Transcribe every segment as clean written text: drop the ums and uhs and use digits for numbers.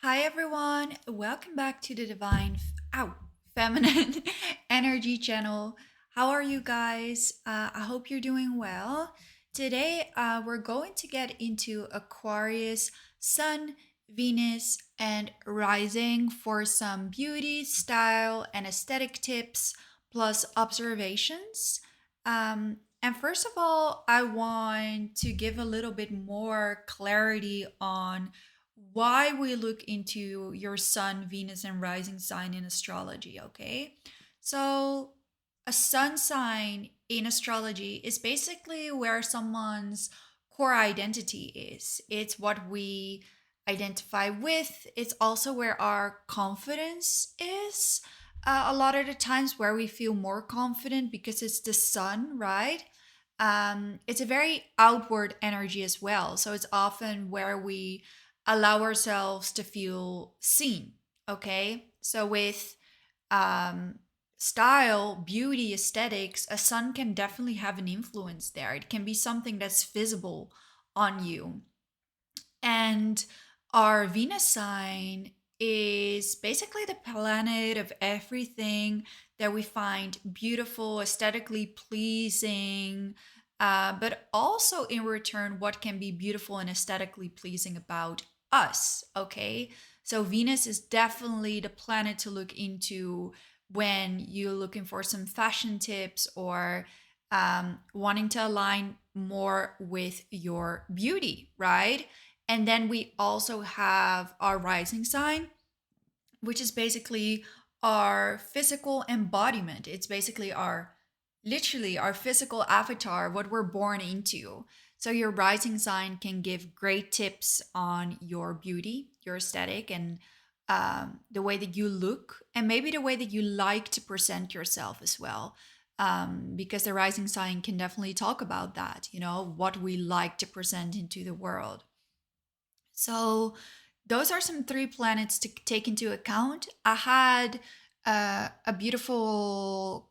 Hi everyone, welcome back to the Feminine Energy channel. How are you guys? I hope you're doing well. Today, we're going to get into Aquarius, Sun, Venus, and Rising for some beauty, style, and aesthetic tips, plus observations. And first of all, I want to give a little bit more clarity on why we look into your sun, Venus, and rising sign in astrology, okay? So, a sun sign in astrology is basically where someone's core identity is. It's what we identify with, it's also where our confidence is. A lot of the times where we feel more confident because it's the sun, right? It's a very outward energy as well. So it's often where we allow ourselves to feel seen. Okay. So with um, style, beauty, aesthetics, a sun can definitely have an influence there. It can be something that's visible on you. And our Venus sign is basically the planet of everything that we find beautiful, aesthetically pleasing, but also in return, what can be beautiful and aesthetically pleasing about us. Okay. So Venus is definitely the planet to look into when you're looking for some fashion tips or wanting to align more with your beauty, right? And then we also have our rising sign, which is basically our physical embodiment. It's basically our literally our physical avatar, what we're born into. So your rising sign can give great tips on your beauty, your aesthetic, and the way that you look, and maybe the way that you like to present yourself as well. Because the rising sign can definitely talk about that, what we like to present into the world. So those are some three planets to take into account. I had a beautiful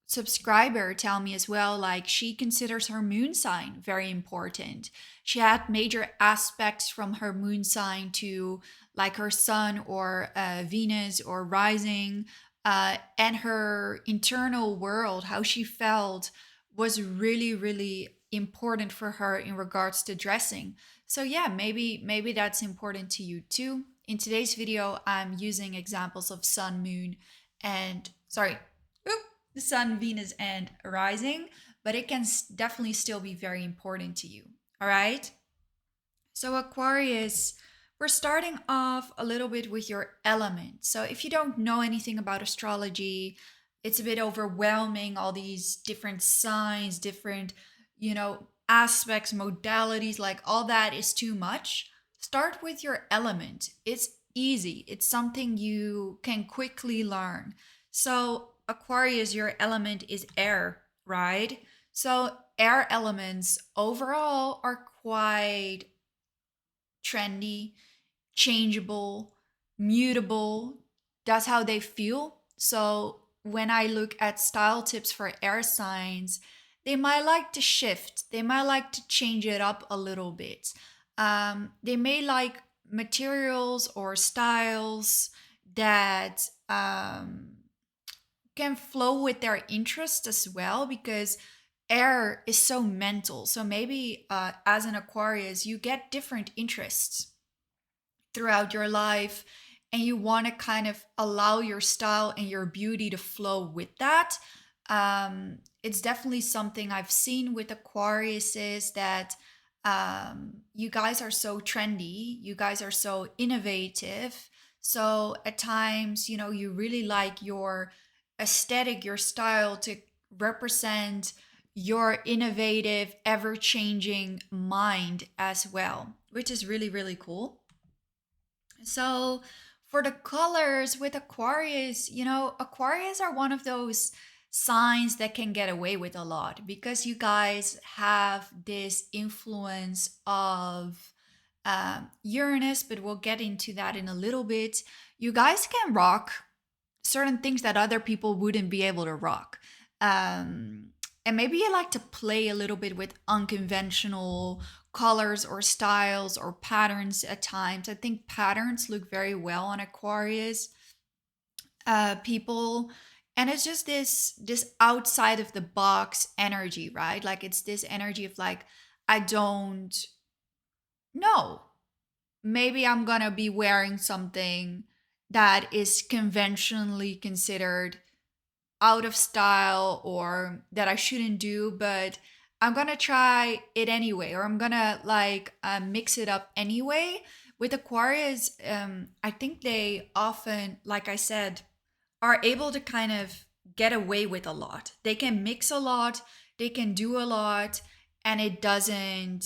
subscriber tell me as well, like she considers her moon sign very important. She had major aspects from her moon sign to like her sun or Venus or rising, and her internal world, how she felt was really, really important for her in regards to dressing. So yeah, maybe that's important to you too. In today's video, I'm using examples of sun, moon, and sorry, the sun, Venus, and rising, but it can definitely still be very important to you. All right. So, Aquarius, we're starting off a little bit with your element. So, if you don't know anything about astrology, it's a bit overwhelming, all these different signs, different, aspects, modalities, like all that is too much. Start with your element. It's easy, it's something you can quickly learn. So, Aquarius, your element is air, right? So, air elements overall are quite trendy, changeable, mutable. That's how they feel. So when I look at style tips for air signs, they might like to shift. They might like to change it up a little bit. They may like materials or styles that can flow with their interest as well, because air is so mental. So maybe as an Aquarius, you get different interests throughout your life, and you want to kind of allow your style and your beauty to flow with that. It's definitely something I've seen with Aquarius is that you guys are so trendy, you guys are so innovative. So at times, you really like your aesthetic, your style to represent your innovative, ever changing mind as well, which is really, really cool. So for the colors with Aquarius, Aquarius are one of those signs that can get away with a lot because you guys have this influence of Uranus, but we'll get into that in a little bit. You guys can rock certain things that other people wouldn't be able to rock. And maybe you like to play a little bit with unconventional colors or styles or patterns at times. I think patterns look very well on Aquarius people, and it's just this outside of the box energy, right? Like it's this energy of like, I don't know, maybe I'm gonna be wearing something that is conventionally considered out of style or that I shouldn't do, but I'm gonna try it anyway, or I'm gonna like mix it up anyway. With Aquarius, I think they often, like I said, are able to kind of get away with a lot. They can mix a lot, they can do a lot, and it doesn't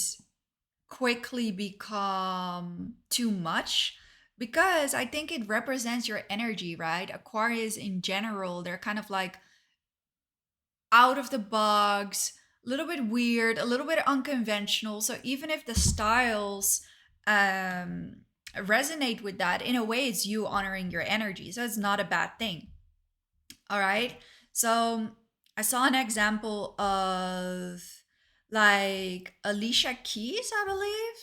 quickly become too much, because I think it represents your energy, right? Aquarius in general, they're kind of like out of the box, a little bit weird, a little bit unconventional. So even if the styles um resonate with that, in a way it's you honoring your energy. So it's not a bad thing. All right. So I saw an example of like Alicia Keys, I believe.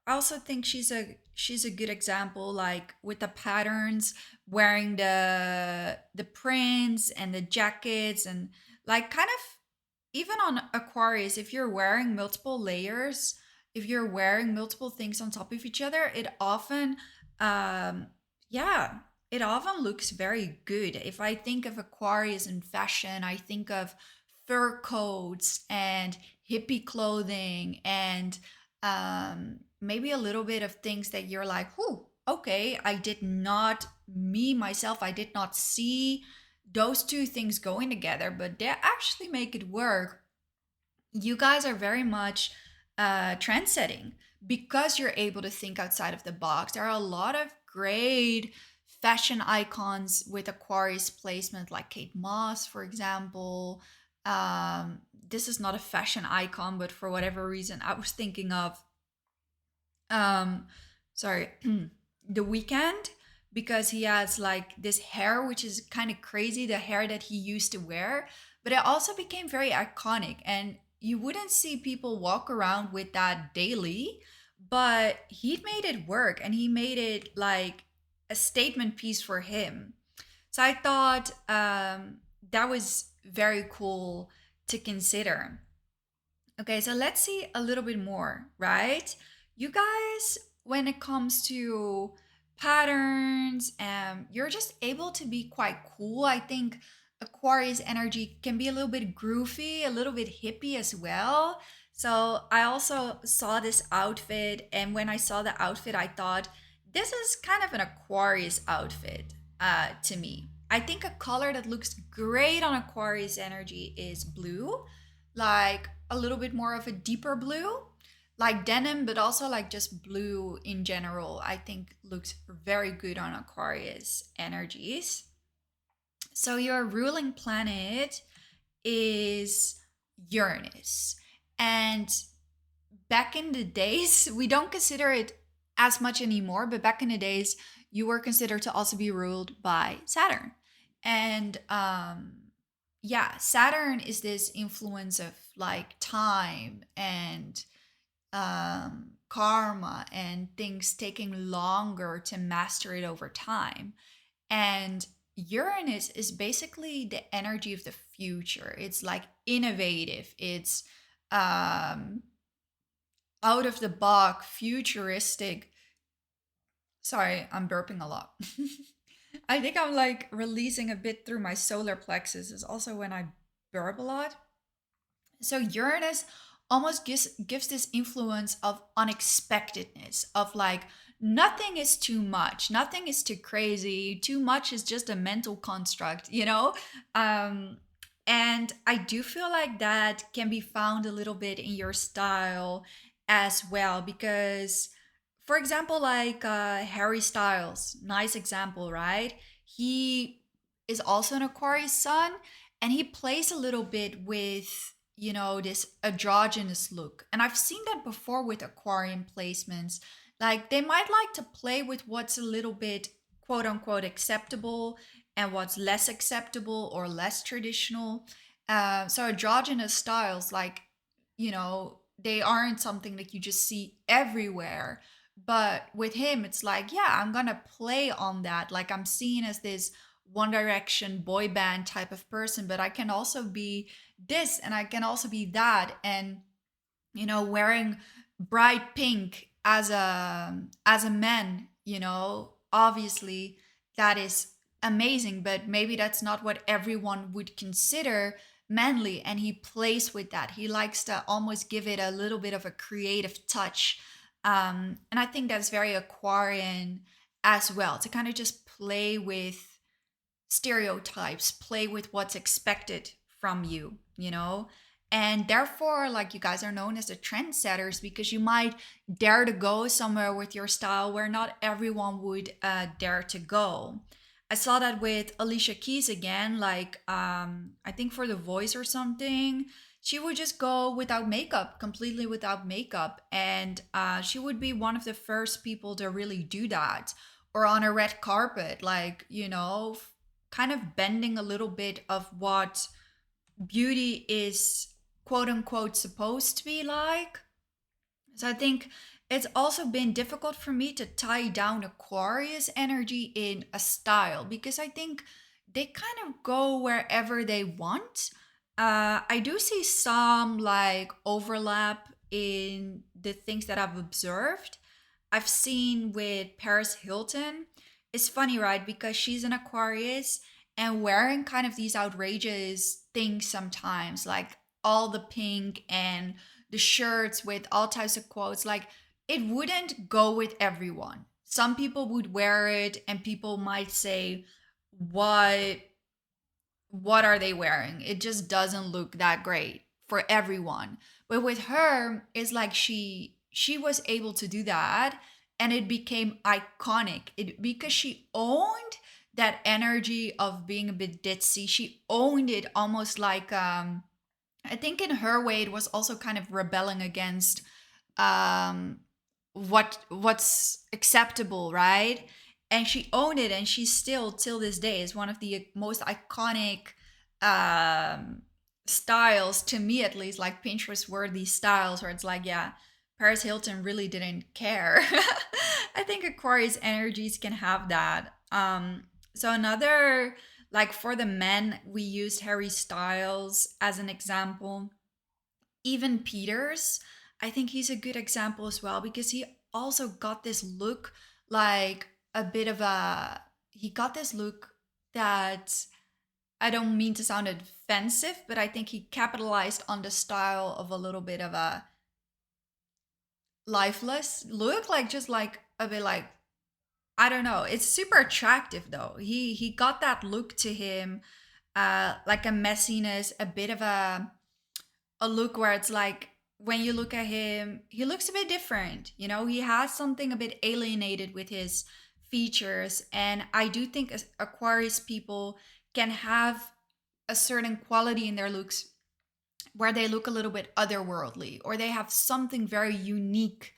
I also think she's a good example, like with the patterns, wearing the prints and the jackets, and like kind of even on Aquarius, if you're wearing multiple layers, if you're wearing multiple things on top of each other, it often, um, yeah, it often looks very good. If I think of Aquarius in fashion, I think of fur coats and hippie clothing and maybe a little bit of things that you're like, whoo, okay, I did not, me, myself, I did not see those two things going together, but they actually make it work. You guys are very much trend setting because you're able to think outside of the box. There are a lot of great fashion icons with Aquarius placement, like Kate Moss, for example. This is not a fashion icon, but for whatever reason, I was thinking of um sorry the weekend, because he has like this hair which is kind of crazy, the hair that he used to wear, but it also became very iconic, and you wouldn't see people walk around with that daily, but he made it work, and he made it like a statement piece for him. So I thought that was very cool to consider. Okay, so let's see a little bit more, right? You guys, when it comes to patterns, you're just able to be quite cool. I think Aquarius energy can be a little bit groovy, a little bit hippie as well. So I also saw this outfit, and when I saw the outfit, I thought this is kind of an Aquarius outfit to me. I think a color that looks great on Aquarius energy is blue, like a little bit more of a deeper blue, like denim, but also like just blue in general. I think looks very good on Aquarius energies. So your ruling planet is Uranus. And back in the days, we don't consider it as much anymore, but back in the days, you were considered to also be ruled by Saturn. And yeah, Saturn is this influence of like time and karma and things taking longer to master it over time. And Uranus is basically the energy of the future. It's like innovative. It's um, out of the box, futuristic. Sorry, I'm burping a lot. I think I'm like releasing a bit through my solar plexus, is also when I burp a lot. So Uranus almost gives this influence of unexpectedness, of like nothing is too much, nothing is too crazy, too much is just a mental construct, you know? Um and I do feel like that can be found a little bit in your style as well, because for example, like Harry Styles, nice example, right? He is also an Aquarius sun, and he plays a little bit with, you know, this androgynous look. And I've seen that before with aquarium placements. Like they might like to play with what's a little bit quote unquote acceptable and what's less acceptable or less traditional. So androgynous styles, like, you know, they aren't something that you just see everywhere. But with him, it's like, yeah, I'm gonna play on that. Like, I'm seen as this One Direction boy band type of person, but I can also be this and I can also be that. And wearing bright pink as a man, obviously that is amazing, but maybe that's not what everyone would consider manly, and he plays with that. He likes to almost give it a little bit of a creative touch. And I think that's very Aquarian as well, to kind of just play with stereotypes, play with what's expected from you, And therefore, like, you guys are known as the trendsetters because you might dare to go somewhere with your style where not everyone would dare to go. I saw that with Alicia Keys again, like, I think for The Voice or something. She would just go without makeup, completely without makeup. And she would be one of the first people to really do that. Or on a red carpet, like, kind of bending a little bit of what beauty is quote unquote supposed to be like. So I think it's also been difficult for me to tie down Aquarius energy in a style because I think they kind of go wherever they want. I do see some like overlap in the things that I've observed. I've seen with Paris Hilton. It's funny, right? Because she's an Aquarius and wearing kind of these outrageous things sometimes, like all the pink and the shirts with all types of quotes, like it wouldn't go with everyone. Some people would wear it and people might say, what are they wearing? It just doesn't look that great for everyone. But with her, it's like she was able to do that and it became iconic. It because she owned that energy of being a bit ditzy. She owned it almost like I think in her way it was also kind of rebelling against um what's acceptable, right? And she owned it, and she still till this day is one of the most iconic um styles, to me at least, like Pinterest worthy styles, where it's like, yeah, Paris Hilton really didn't care. I think Aquarius energies can have that. So another, like for the men, we used Harry Styles as an example. Even Peters, I think he's a good example as well because he also got this look, like a bit of a he got this look that, I don't mean to sound offensive, but I think he capitalized on the style of a little bit of a lifeless look, like just like a bit like, I don't know. It's super attractive though. He got that look to him, like a messiness, a bit of a look where it's like when you look at him, he looks a bit different. He has something a bit alienated with his features, and I do think Aquarius people can have a certain quality in their looks where they look a little bit otherworldly, or they have something very unique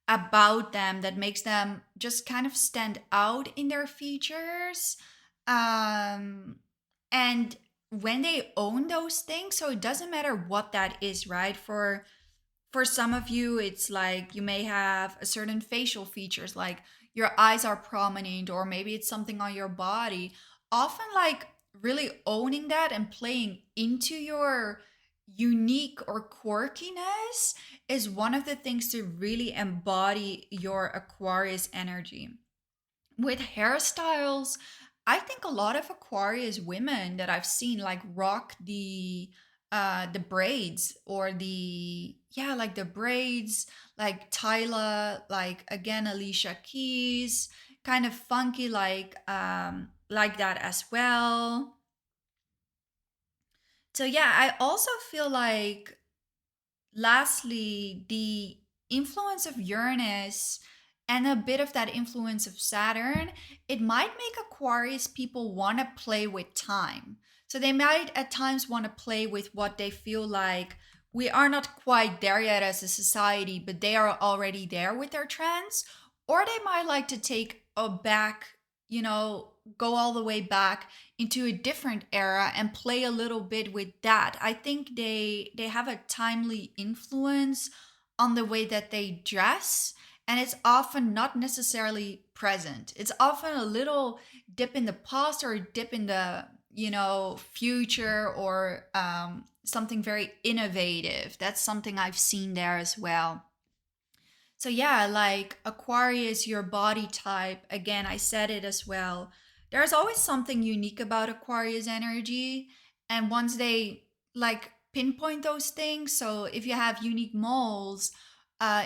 about them that makes them just kind of stand out in their features. Um, and when they own those things, so it doesn't matter what that is, right? For some of you, it's like you may have a certain facial features, like your eyes are prominent, or maybe it's something on your body. Often, like really owning that and playing into your unique or quirkiness is one of the things to really embody your Aquarius energy. With hairstyles, I think a lot of Aquarius women that I've seen like rock the braids, or the yeah, like the braids, like Tyla, like again Alicia Keys, kind of funky, like that as well. So yeah, I also feel like, lastly, the influence of Uranus and a bit of that influence of Saturn, it might make Aquarius people want to play with time. So they might at times want to play with what they feel like we are not quite there yet as a society, but they are already there with their trends. Or they might like to take a back, go all the way back into a different era and play a little bit with that. I think they have a timely influence on the way that they dress, and it's often not necessarily present. It's often a little dip in the past or a dip in the future, or something very innovative. That's something I've seen there as well. So yeah, like Aquarius, your body type, again, I said it as well. There's always something unique about Aquarius energy. And once they like pinpoint those things, so if you have unique moles,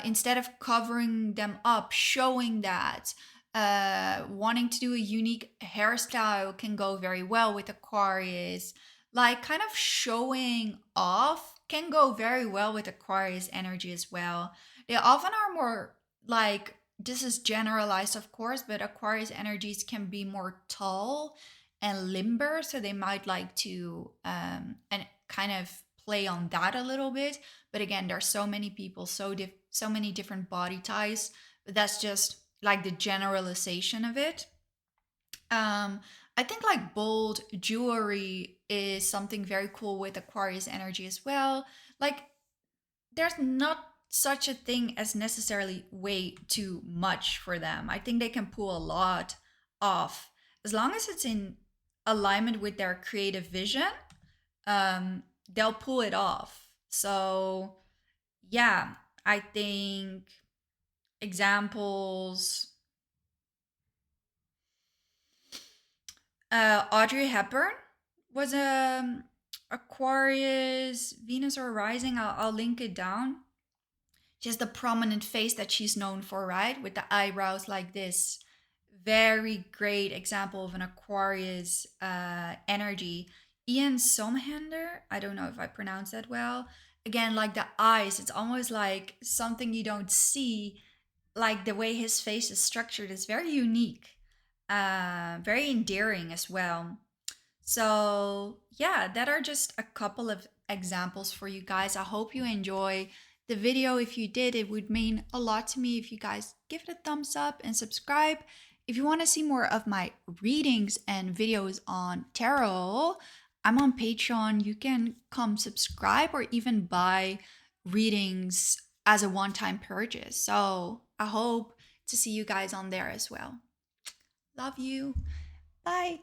instead of covering them up, showing that, wanting to do a unique hairstyle can go very well with Aquarius. Like kind of showing off can go very well with Aquarius energy as well. They often are more like, this is generalized, of course, but Aquarius energies can be more tall and limber, so they might like to and kind of play on that a little bit. But again, there's so many people, so many different body types. But that's just like the generalization of it. Um, I think like bold jewelry is something very cool with Aquarius energy as well. Like there's not such a thing as necessarily way too much for them. I think they can pull a lot off as long as it's in alignment with their creative vision. They'll pull it off. So yeah, I think examples. Audrey Hepburn was a Aquarius, Venus or Rising. I'll link it down. She has the prominent face that she's known for, right? With the eyebrows like this. Very great example of an Aquarius energy. Ian Somhander, I don't know if I pronounced that well. Again, like the eyes, it's almost like something you don't see. Like the way his face is structured is very unique, very endearing as well. So, yeah, that are just a couple of examples for you guys. I hope you enjoy the video. If you did, it would mean a lot to me if you guys give it a thumbs up and subscribe. If you want to see more of my readings and videos on tarot, I'm on Patreon. You can come subscribe or even buy readings as a one-time purchase. So, I hope to see you guys on there as well. Love you. Bye.